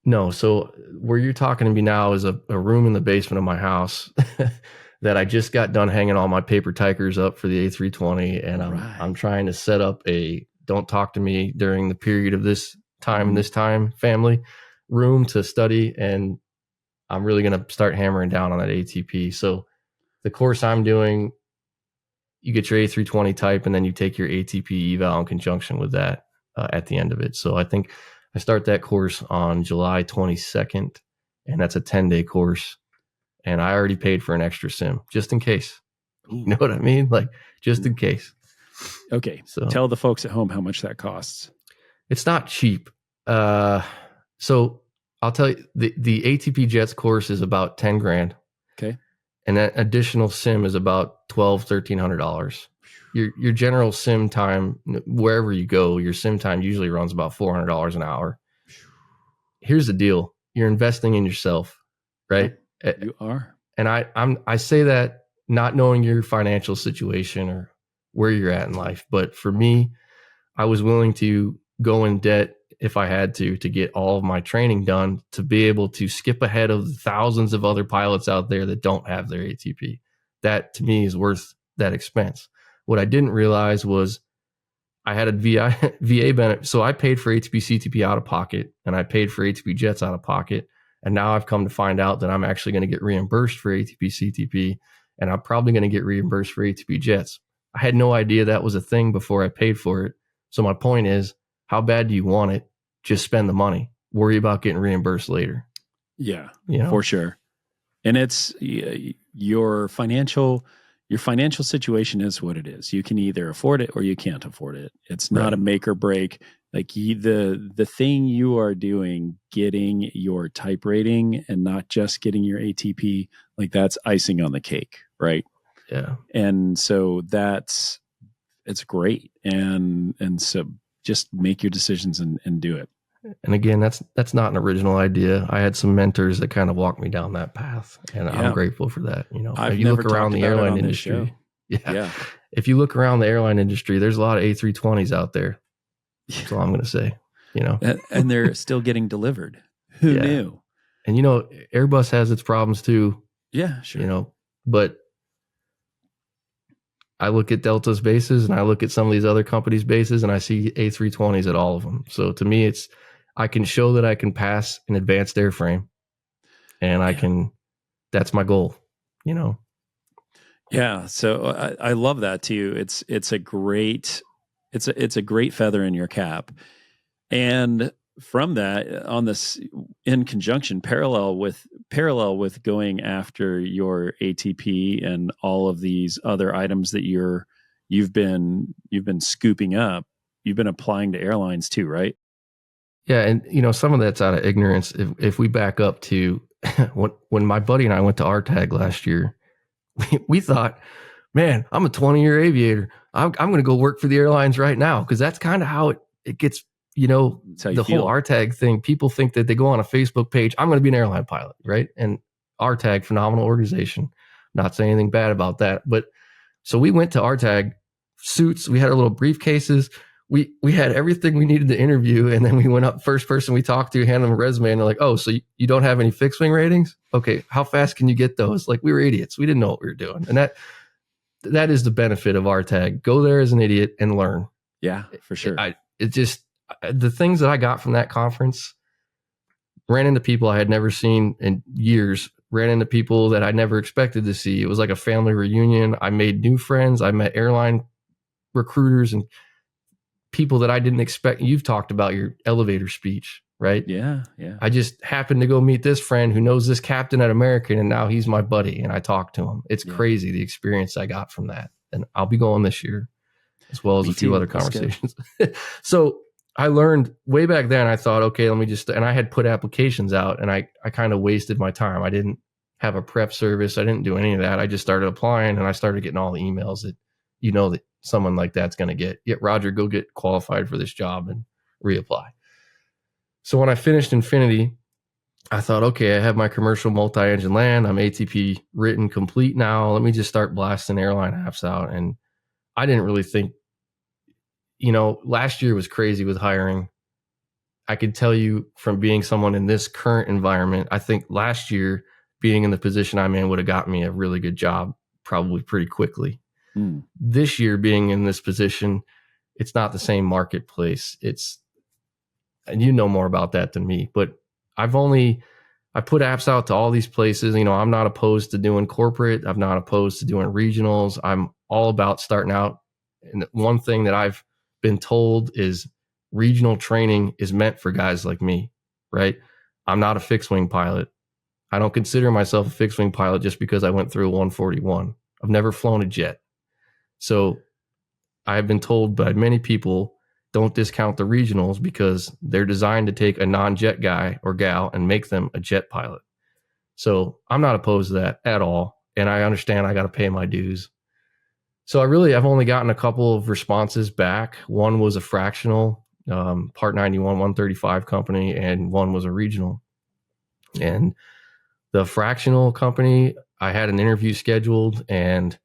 No. So where you're talking to me now is a room in the basement of my house that I just got done hanging all my paper tykers up for the A320. And I'm trying to set up a don't talk to me during the period of this time and this time family room to study. And I'm really going to start hammering down on that ATP. So the course I'm doing, you get your A320 type and then you take your ATP eval in conjunction with that at the end of it. So I think I start that course on July 22nd, and that's a 10-day course. And I already paid for an extra sim just in case. You know what I mean? Like just in case. Okay. So tell the folks at home how much that costs. It's not cheap. So I'll tell you, the ATP Jets course is about 10 grand. Okay. And that additional sim is about $1,200. Your general sim time, wherever you go, your sim time usually runs about $400 an hour. Here's the deal. You're investing in yourself, right? You are. And I say that not knowing your financial situation or where you're at in life. But for me, I was willing to go in debt if I had to get all of my training done to be able to skip ahead of the thousands of other pilots out there that don't have their ATP. That to me is worth that expense. What I didn't realize was I had a VA benefit. So I paid for ATP CTP out of pocket and I paid for ATP Jets out of pocket. And now I've come to find out that I'm actually going to get reimbursed for ATP CTP and I'm probably going to get reimbursed for ATP Jets. I had no idea that was a thing before I paid for it. So my point is, how bad do you want it? Just spend the money. Worry about getting reimbursed later. Yeah, for sure. And it's your financial situation is what it is. You can either afford it or you can't afford it. It's not a make or break. Like the thing you are doing, getting your type rating and not just getting your ATP, like that's icing on the cake, right? Yeah. And so it's great. And so just make your decisions and do it. And again, that's not an original idea. I had some mentors that kind of walked me down that path, and I'm grateful for that. I've if you look around the airline industry, if you look around the airline industry, there's a lot of A320s out there. That's all I'm going to say. And they're still getting delivered. Who knew? And Airbus has its problems too. Yeah, sure. But I look at Delta's bases and I look at some of these other companies' bases and I see A320s at all of them. So to me, I can show that I can pass an advanced airframe and that's my goal, Yeah. So I love that too. It's a great feather in your cap. And from that, on this in conjunction, parallel with going after your ATP and all of these other items that you've been scooping up, you've been applying to airlines too, right? Yeah, and some of that's out of ignorance. If we back up to when my buddy and I went to RTAG last year, we thought, man, I'm a 20-year aviator. I'm going to go work for the airlines right now because that's kind of how it gets. The whole RTAG thing. People think that they go on a Facebook page. I'm going to be an airline pilot, right? And RTAG, phenomenal organization. Not saying anything bad about that, but so we went to RTAG, suits. We had our little briefcases. We had everything we needed to interview, and then we went up. First person we talked to, handed them a resume, and they're like, "Oh, so you don't have any fixed wing ratings? Okay, how fast can you get those?" Like we were idiots. We didn't know what we were doing, and that is the benefit of RTAG. Go there as an idiot and learn. Yeah, for sure. The things that I got from that conference, ran into people I had never seen in years, ran into people that I never expected to see. It was like a family reunion. I made new friends. I met airline recruiters and people that I didn't expect. You've talked about your elevator speech, right? Yeah. I just happened to go meet this friend who knows this captain at American, and now he's my buddy, and I talked to him. It's crazy the experience I got from that. And I'll be going this year, as well as a few other conversations. So I learned way back then, I thought, okay, let me and I had put applications out and I kind of wasted my time. I didn't have a prep service. I didn't do any of that. I just started applying, and I started getting all the emails that that someone like that's going to get. Roger, go get qualified for this job and reapply. So when I finished Infinity, I thought, okay, I have my commercial multi-engine land. I'm ATP written complete now. Let me just start blasting airline apps out. And I didn't really think, last year was crazy with hiring. I could tell you from being someone in this current environment, I think last year being in the position I'm in would have gotten me a really good job probably pretty quickly. This year being in this position, it's not the same marketplace. And you know more about that than me, but I put apps out to all these places. I'm not opposed to doing corporate. I'm not opposed to doing regionals. I'm all about starting out. And one thing that I've been told is regional training is meant for guys like me, right? I'm not a fixed wing pilot. I don't consider myself a fixed wing pilot just because I went through a 141. I've never flown a jet. So I've been told by many people, don't discount the regionals because they're designed to take a non-jet guy or gal and make them a jet pilot. So I'm not opposed to that at all. And I understand I got to pay my dues. So I've only gotten a couple of responses back. One was a fractional, Part 91, 135 company, and one was a regional. And the fractional company, I had an interview scheduled, and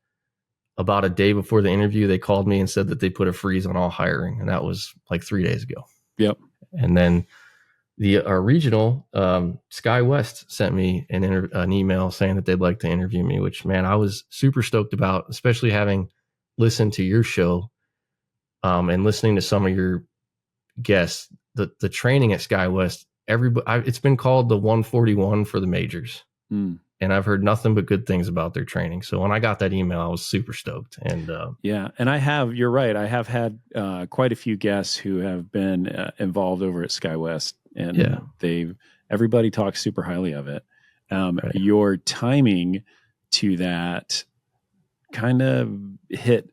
about a day before the interview, they called me and said that they put a freeze on all hiring. And that was like 3 days ago. Yep. And then our regional, SkyWest sent me an email saying that they'd like to interview me, which, man, I was super stoked about, especially having listened to your show and listening to some of your guests. The training at SkyWest, it's been called the 141 for the majors. And I've heard nothing but good things about their training. So when I got that email, I was super stoked. And and you're right. I have had quite a few guests who have been involved over at SkyWest, and everybody talks super highly of it. Right. Your timing to that kind of hit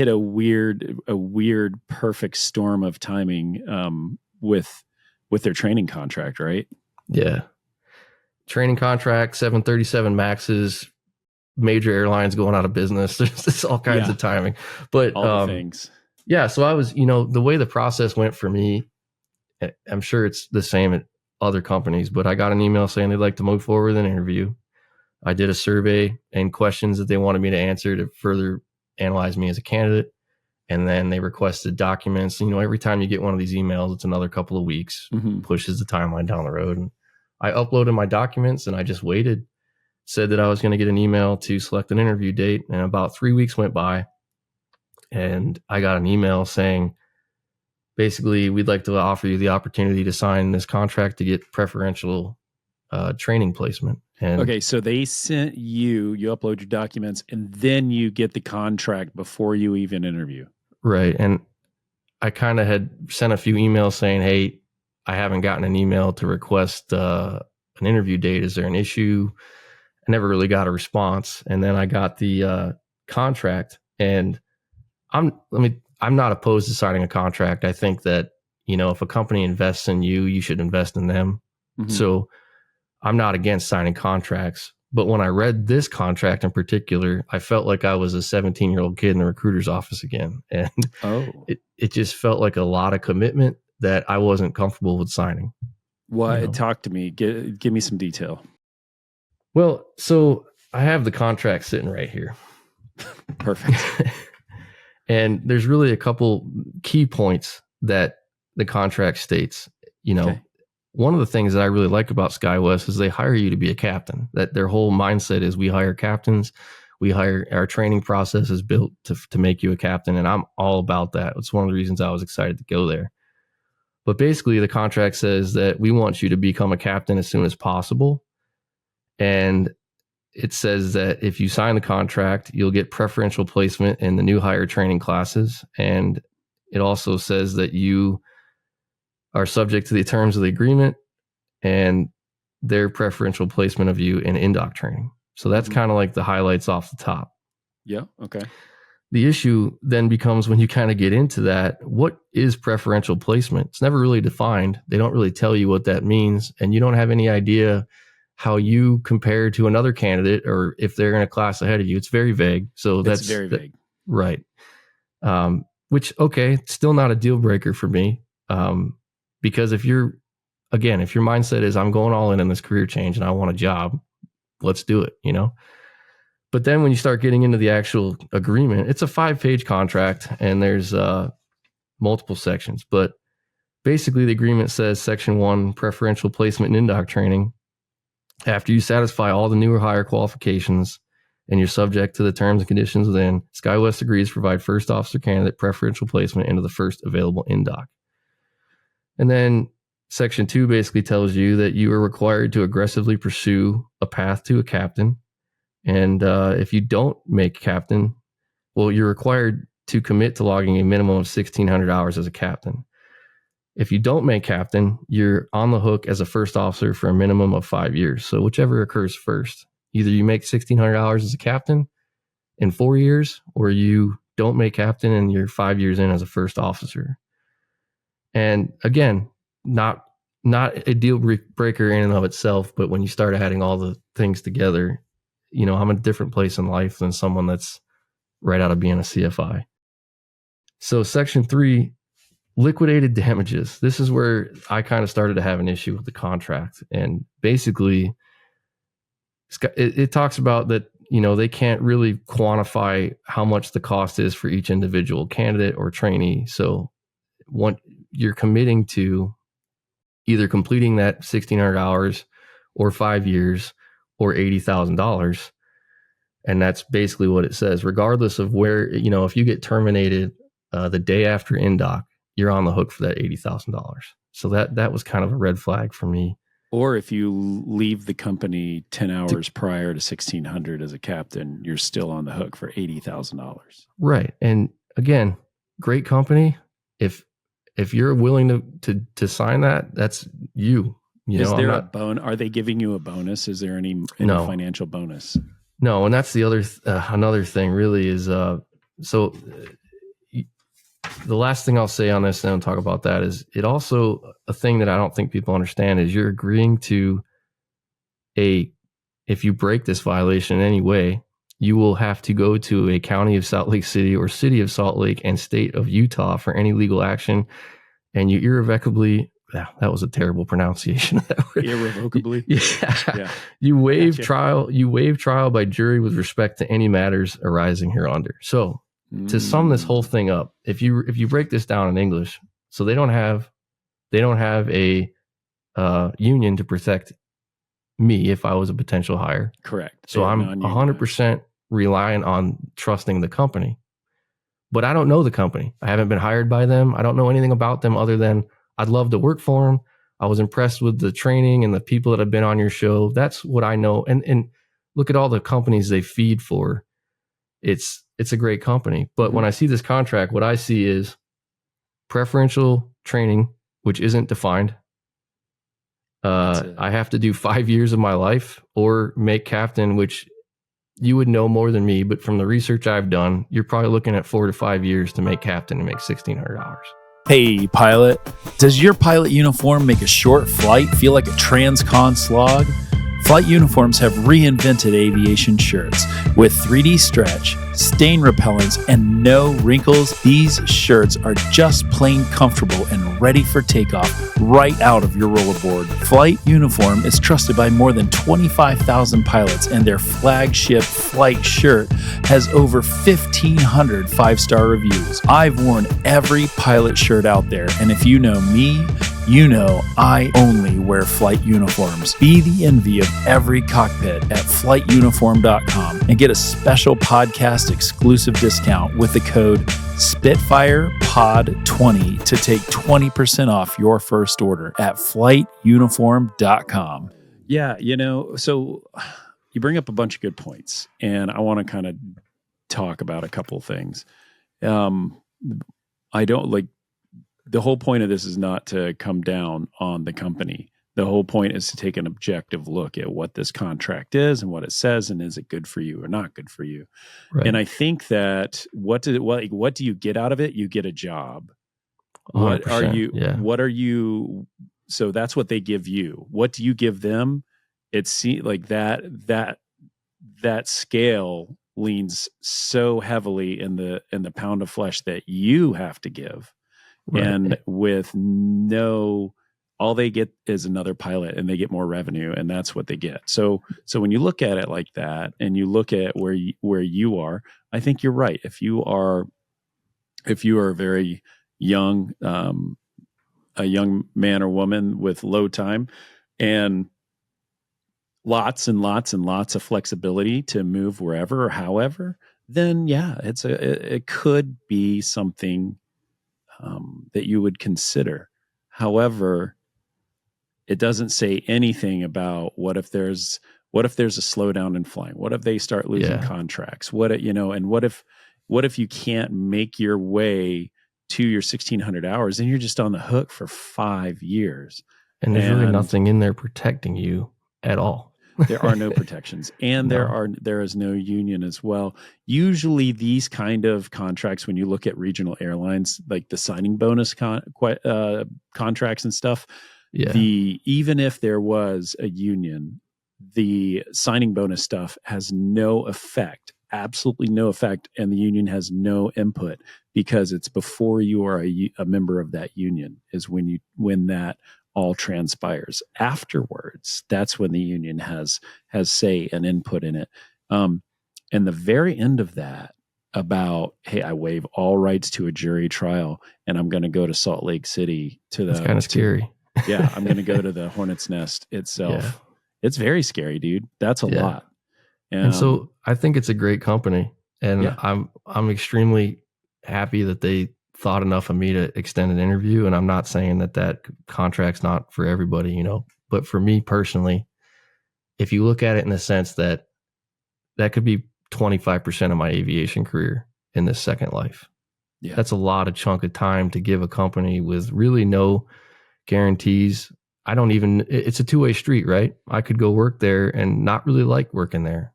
a weird perfect storm of timing with their training contract, right? Yeah. Training contract, 737 Maxes, major airlines going out of business. There's all kinds of timing, but all the things. Yeah. So I was, the way the process went for me, I'm sure it's the same at other companies, but I got an email saying they'd like to move forward with an interview. I did a survey and questions that they wanted me to answer to further analyze me as a candidate. And then they requested documents. Every time you get one of these emails, it's another couple of weeks, pushes the timeline down the road. And I uploaded my documents and I just waited, said that I was going to get an email to select an interview date. And about 3 weeks went by and I got an email saying, basically, we'd like to offer you the opportunity to sign this contract to get preferential training placement. And okay, so they sent you upload your documents and then you get the contract before you even interview. Right. And I kind of had sent a few emails saying, hey, I haven't gotten an email to request an interview date. Is there an issue? I never really got a response. And then I got the contract, and I'm not opposed to signing a contract. I think that, if a company invests in you, you should invest in them. So I'm not against signing contracts. But when I read this contract in particular, I felt like I was a 17-year-old kid in the recruiter's office again. And it just felt like a lot of commitment that I wasn't comfortable with signing. Well, talk to me. Give me some detail. Well, so I have the contract sitting right here. Perfect. And there's really a couple key points that the contract states. One of the things that I really like about SkyWest is they hire you to be a captain. That their whole mindset is we hire captains. Our training process is built to make you a captain. And I'm all about that. It's one of the reasons I was excited to go there. But basically, the contract says that we want you to become a captain as soon as possible. And it says that if you sign the contract, you'll get preferential placement in the new hire training classes. And it also says that you are subject to the terms of the agreement and their preferential placement of you in in-dock training. So that's kind of like the highlights off the top. Yeah. Okay. The issue then becomes when you kind of get into that, what is preferential placement? It's never really defined. They don't really tell you what that means. And you don't have any idea how you compare to another candidate, or if they're in a class ahead of you. It's very vague. So It's very vague. Right. Which, okay, it's still not a deal breaker for me. Because if your mindset is I'm going all in this career change and I want a job, let's do it, But then when you start getting into the actual agreement, it's a 5-page contract and there's multiple sections. But basically the agreement says Section 1, preferential placement and in-dock training. After you satisfy all the new or higher qualifications and you're subject to the terms and conditions within, SkyWest agrees to provide first officer candidate preferential placement into the first available in-dock. And then Section 2 basically tells you that you are required to aggressively pursue a path to a captain. And if you don't make captain, well, you're required to commit to logging a minimum of 1,600 hours as a captain. If you don't make captain, you're on the hook as a first officer for a minimum of 5 years. So whichever occurs first, either you make 1,600 hours as a captain in 4 years, or you don't make captain and you're 5 years in as a first officer. And again, not a deal breaker in and of itself, but when you start adding all the things together, I'm in a different place in life than someone that's right out of being a CFI. So Section 3, liquidated damages. This is where I kind of started to have an issue with the contract. And basically, it talks about that, they can't really quantify how much the cost is for each individual candidate or trainee. So you're committing to either completing that 1,600 hours or 5 years or $80,000. And that's basically what it says. Regardless of where, if you get terminated the day after in-dock, you're on the hook for that $80,000. So that was kind of a red flag for me. Or if you leave the company 10 hours prior to 1,600 as a captain, you're still on the hook for $80,000. Right. And again, great company. If you're willing to sign that, that's you. Is there a bonus? Are they giving you a bonus? Is there any financial bonus? No. And that's the other, another thing really is, the last thing I'll say on this, and I'll talk about that, is it also a thing that I don't think people understand is you're agreeing to if you break this violation in any way, you will have to go to a county of Salt Lake City or city of Salt Lake and state of Utah for any legal action. And you irrevocably, that was a terrible pronunciation of that word. Irrevocably? Yeah. You waive trial by jury with respect to any matters arising hereunder. So, to sum this whole thing up, if you break this down in English, so they don't have a union to protect me if I was a potential hire. Correct. So I'm 100% relying on trusting the company, but I don't know the company. I haven't been hired by them. I don't know anything about them other than I'd love to work for them. I was impressed with the training and the people that have been on your show. That's what I know. And look at all the companies they feed for. It's a great company. But when I see this contract, what I see is preferential training, which isn't defined. I have to do 5 years of my life or make captain, which you would know more than me. But from the research I've done, you're probably looking at 4 to 5 years to make captain and make $1,600. Hey, pilot. Does your pilot uniform make a short flight feel like a transcon slog? Flight Uniforms have reinvented aviation shirts with 3D stretch, stain repellents, and no wrinkles. These shirts are just plain comfortable and ready for takeoff right out of your rollerboard. Flight Uniform is trusted by more than 25,000 pilots, and their flagship flight shirt has over 1,500 5-star reviews. I've worn every pilot shirt out there, and if you know me, you know I only wear Flight Uniforms. Be the envy of every cockpit at flightuniform.com and get a special podcast exclusive discount with the code SpitfirePod20 to take 20% off your first order at flightuniform.com. Yeah, so you bring up a bunch of good points, and I want to kind of talk about a couple of things. I don't like. The whole point of this is not to come down on the company. The whole point is to take an objective look at what this contract is and what it says, and is it good for you or not good for you? Right. And I think that what do you get out of it? You get a job. What are you? Yeah. What are you? So that's what they give you. What do you give them? like that scale leans so heavily in the pound of flesh that you have to give, Right. and with all they get is another pilot, and they get more revenue, and that's what they get. So when you look at it like that, and you look at where you are, I think you're right. If you are very young, a young man or woman with low time and lots and lots and lots of flexibility to move wherever or however, then yeah, it could be something that you would consider. However, it doesn't say anything about what if there's a slowdown in flying? What if they start losing contracts? And what if you can't make your way to your 1,600 hours, and you're just on the hook for 5 years? And there's really nothing in there protecting you at all. There are no protections, and there is no union as well. Usually these kind of contracts, when you look at regional airlines, like the signing bonus contracts and stuff, even if there was a union, the signing bonus stuff has no effect, absolutely no effect, and the union has no input, because it's before you are a member of that union is when that all transpires. Afterwards, that's when the union has say and input in it. And the very end of that, about, hey, I waive all rights to a jury trial, and I'm going to go to Salt Lake City that's kind of scary. Yeah, I'm going to go to the Hornet's Nest itself. Yeah. It's very scary, dude. That's a lot. And so I think it's a great company, and I'm extremely happy that they thought enough of me to extend an interview. And I'm not saying that contract's not for everybody, but for me personally, if you look at it in the sense that could be 25% of my aviation career in this second life. Yeah. That's a lot of chunk of time to give a company with really no guarantees. It's a two-way street, right? I could go work there and not really like working there.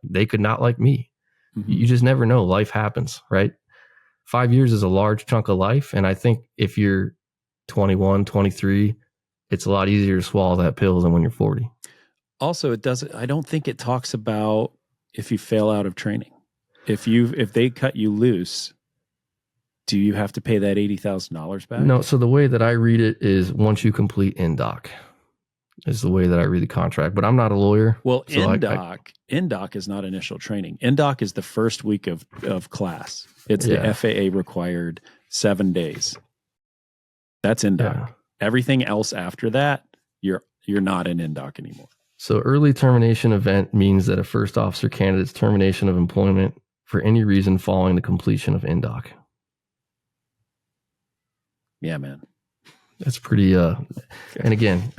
They could not like me. Mm-hmm. You just never know. Life happens, right? 5 years is a large chunk of life. And I think if you're 21, 23, it's a lot easier to swallow that pill than when you're 40. Also, I don't think it talks about if you fail out of training. If they cut you loose, do you have to pay that $80,000 back? No. So the way that I read it is once you complete NDOC is the way that I read the contract, but I'm not a lawyer. Well, so NDOC is not initial training. NDOC is the first week of class. It's the FAA required 7 days. That's NDOC. Yeah. Everything else after that, you're not in NDOC anymore. So early termination event means that a first officer candidate's termination of employment for any reason following the completion of NDOC. Yeah, man. That's pretty, and again,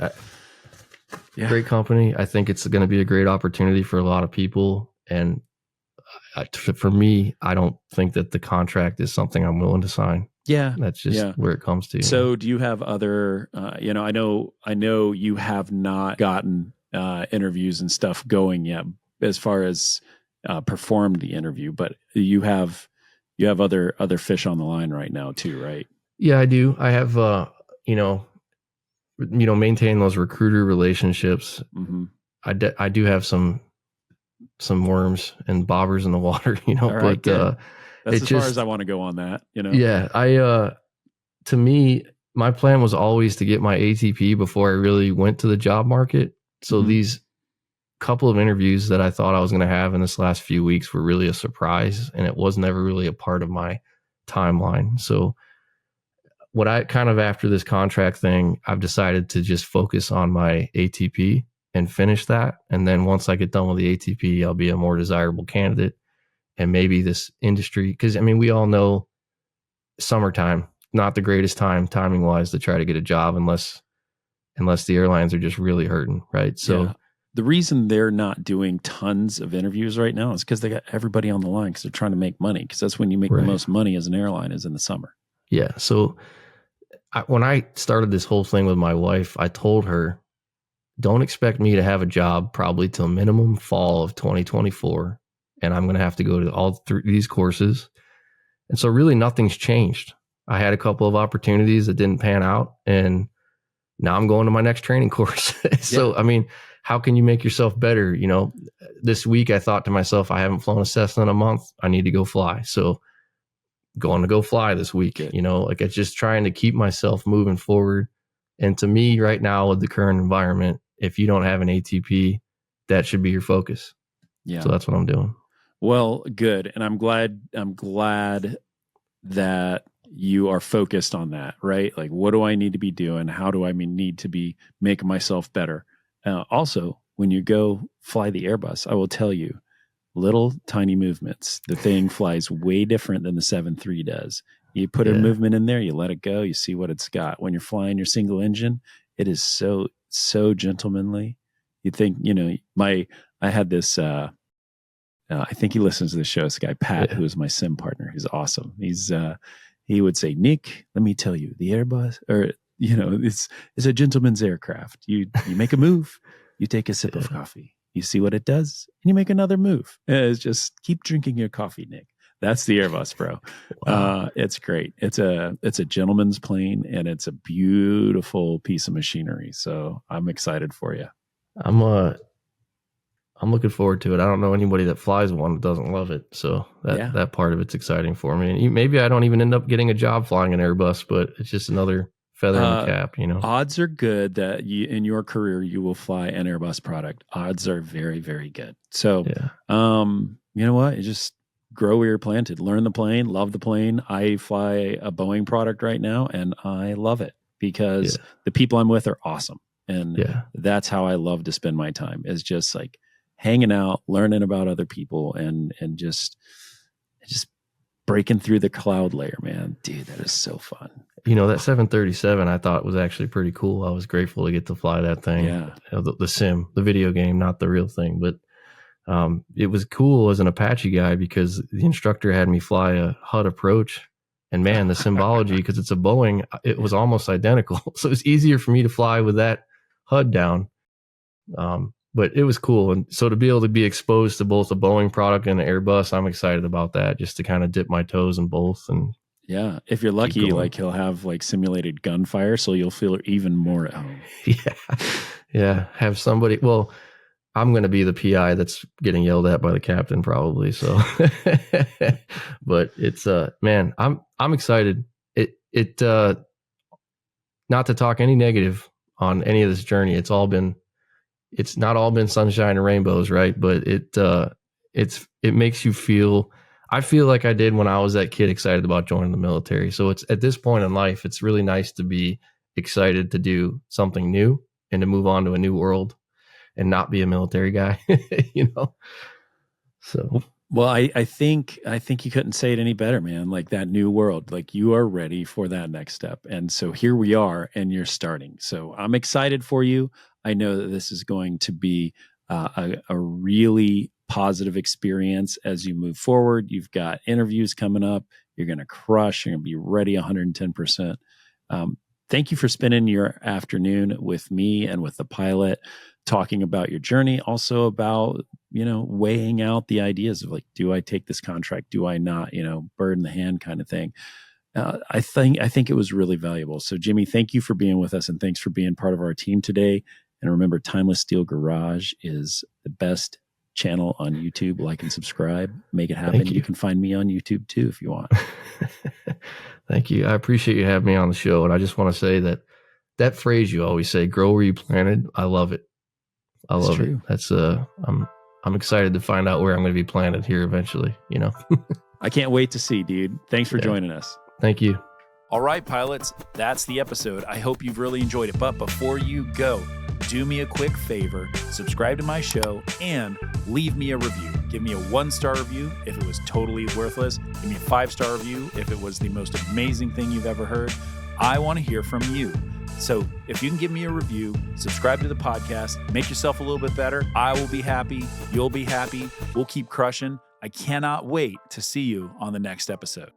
great company. I think it's going to be a great opportunity for a lot of people. And for me, I don't think that the contract is something I'm willing to sign. Yeah. That's just where it comes to. So do you have other, I know you have not gotten interviews and stuff going yet as far as performed the interview, but you have other fish on the line right now too, right? Yeah, I do. I have, maintain those recruiter relationships. Mm-hmm. I do have some worms and bobbers in the water, right, but that's as far as I want to go on that, Yeah, to me, my plan was always to get my ATP before I really went to the job market. So these couple of interviews that I thought I was going to have in this last few weeks were really a surprise, and it was never really a part of my timeline. So what I kind of, after this contract thing, I've decided to just focus on my ATP and finish that. And then once I get done with the ATP, I'll be a more desirable candidate. And maybe this industry, because we all know summertime, not the greatest timing wise to try to get a job unless the airlines are just really hurting, right? So the reason they're not doing tons of interviews right now is because they got everybody on the line because they're trying to make money, because that's when you make the most money as an airline, is in the summer. Yeah. So when I started this whole thing with my wife, I told her, don't expect me to have a job probably till minimum fall of 2024. And I'm going to have to go to all these courses. And so really nothing's changed. I had a couple of opportunities that didn't pan out, and now I'm going to my next training course. So, how can you make yourself better? You know, this week I thought to myself, I haven't flown a Cessna in a month. I need to go fly. So going to go fly this week. Good. You know, like it's just trying to keep myself moving forward. And to me right now with the current environment, if you don't have an ATP, that should be your focus. Yeah. So that's what I'm doing. Well, good. And I'm glad that you are focused on that, right? Like, what do I need to be doing? How do I need to be making myself better? Also, when you go fly the Airbus, I will tell you, little tiny movements. The thing flies way different than the 7.3 does. You put a movement in there, you let it go, you see what it's got. When you're flying your single engine, it is so gentlemanly. You think, you know, I had this, I think he listens to the show, this guy, Pat, who is my sim partner. He's awesome. He would say, Nick, let me tell you, the Airbus, or, you know, it's a gentleman's aircraft. You make a move, you take a sip of coffee. You see what it does, and you make another move. It's just keep drinking your coffee, Nick. That's the Airbus, bro. Wow. It's great. It's a gentleman's plane, and it's a beautiful piece of machinery. So I'm excited for you. I'm looking forward to it. I don't know anybody that flies one that doesn't love it. So that part of it's exciting for me. And maybe I don't even end up getting a job flying an Airbus, but it's just another feather in the cap, you know. Odds are good that in your career you will fly an Airbus product. Odds are very, very good. So, you know what? You just grow where you're planted. Learn the plane, love the plane. I fly a Boeing product right now, and I love it because the people I'm with are awesome, and that's how I love to spend my time. Is just like hanging out, learning about other people, and just breaking through the cloud layer, man. Dude, that is so fun. You know, that 737 I thought was actually pretty cool. I was grateful to get to fly that thing. Yeah. You know, the sim, the video game, not the real thing. But it was cool as an Apache guy because the instructor had me fly a HUD approach. And man, the symbology, because it's a Boeing, it was almost identical. So it was easier for me to fly with that HUD down. But it was cool. And so to be able to be exposed to both a Boeing product and an Airbus, I'm excited about that, just to kind of dip my toes in both. And yeah, if you're lucky, like he'll have like simulated gunfire, so you'll feel even more at home. Yeah. Have somebody. Well, I'm going to be the PI that's getting yelled at by the captain probably. So, but it's man, I'm excited. It not to talk any negative on any of this journey. It's not all been sunshine and rainbows, right? But it makes you feel. I feel like I did when I was that kid excited about joining the military. So it's at this point in life, it's really nice to be excited to do something new and to move on to a new world and not be a military guy, you know? So, well, I think you couldn't say it any better, man. Like that new world, like you are ready for that next step. And so here we are and you're starting. So I'm excited for you. I know that this is going to be a really positive experience as you move forward. You've got interviews coming up. You're going to crush. You're going to be ready 110%. Thank you for spending your afternoon with me and with the pilot, talking about your journey, also about, you know, weighing out the ideas of like, do I take this contract? Do I not? You know, bird in the hand kind of thing. I think it was really valuable. So Jimmy, thank you for being with us, and thanks for being part of our team today. And remember, Timeless Steel Garage is the best channel on YouTube. Like and subscribe. Make it happen. You can find me on YouTube too if you want. Thank you. I appreciate you having me on the show. And I just want to say that phrase you always say, grow where you planted. I love it. I love it. That's I'm excited to find out where I'm going to be planted here eventually, you know. I can't wait to see, dude. Thanks for joining us. Thank you. All right, pilots, that's the episode. I hope you've really enjoyed it. But before you go, do me a quick favor, subscribe to my show and leave me a review. Give me a 1-star review if it was totally worthless. Give me a 5-star review if it was the most amazing thing you've ever heard. I want to hear from you. So if you can give me a review, subscribe to the podcast, make yourself a little bit better, I will be happy. You'll be happy. We'll keep crushing. I cannot wait to see you on the next episode.